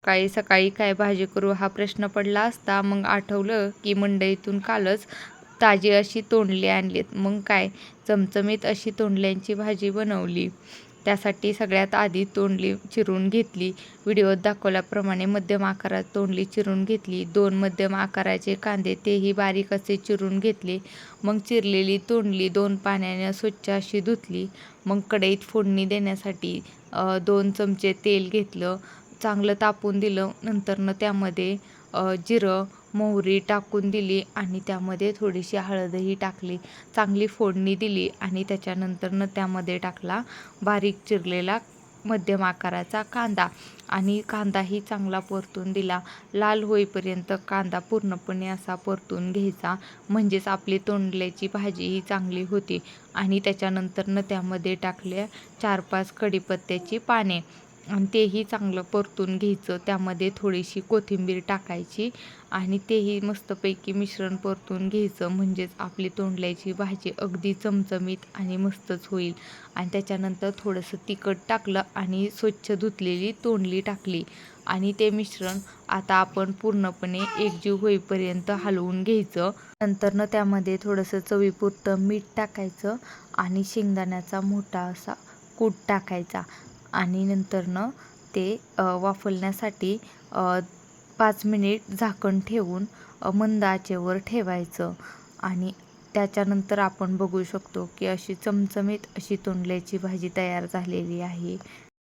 सकाळी सकाळी काय भाजी करू हा प्रश्न पडला असता मग आठवलं की मंडईतून कालच ताजी अशी तोंडली आणलीत. मग काय चमचमीत अशी तोंडल्यांची भाजी बनवली. त्यासाठी सगळ्यात आधी तोंडली चिरून घेतली. व्हिडिओत दाखवल्याप्रमाणे मध्यम आकारात तोंडली चिरून घेतली. 2 मध्यम आकाराचे कांदे तेही बारीक असे चिरून घेतले. मग चिरलेली तोंडली 2 पाण्याने स्वच्छ अशी धुतली. मग कढईत फोडणी देण्यासाठी 2 चमचे तेल घेतलं, चांगलं तापून दिलं. नंतरनं त्यामध्ये जिरं, मोहरी टाकून दिली आणि त्यामध्ये थोडीशी हळदही टाकली. चांगली फोडणी दिली आणि त्याच्यानंतरनं त्यामध्ये टाकला बारीक चिरलेला मध्यम आकाराचा कांदा आणि कांदाही चांगला परतून दिला. लाल होईपर्यंत कांदा पूर्णपणे असा परतून घ्यायचा, म्हणजेच आपली तोंडल्याची भाजी ही चांगली होती. आणि त्याच्यानंतरनं त्यामध्ये टाकल्या 4-5 कढीपत्त्याची पाने आणि तेही चांगलं परतून घ्यायचं. त्यामध्ये थोडीशी कोथिंबीर टाकायची आणि तेही मस्तपैकी मिश्रण परतून घ्यायचं, म्हणजेच आपली तोंडल्याची भाजी अगदी चमचमीत आणि मस्तच होईल. आणि त्याच्यानंतर थोडंसं तिखट टाकलं आणि स्वच्छ धुतलेली तोंडली टाकली आणि ते मिश्रण आता आपण पूर्णपणे एकजीव होईपर्यंत हलवून घ्यायचं. नंतरनं त्यामध्ये थोडंसं चवीपुरतं मीठ टाकायचं आणि शेंगदाण्याचा मोठा असा कूट टाकायचा आणि नंतरनं ते वाफवण्यासाठी 5 मिनिट झाकण ठेवून मंद आचेवर ठेवायचं. आणि त्याच्यानंतर आपण बघू शकतो की अशी चमचमीत अशी तोंडल्याची भाजी तयार झालेली आहे.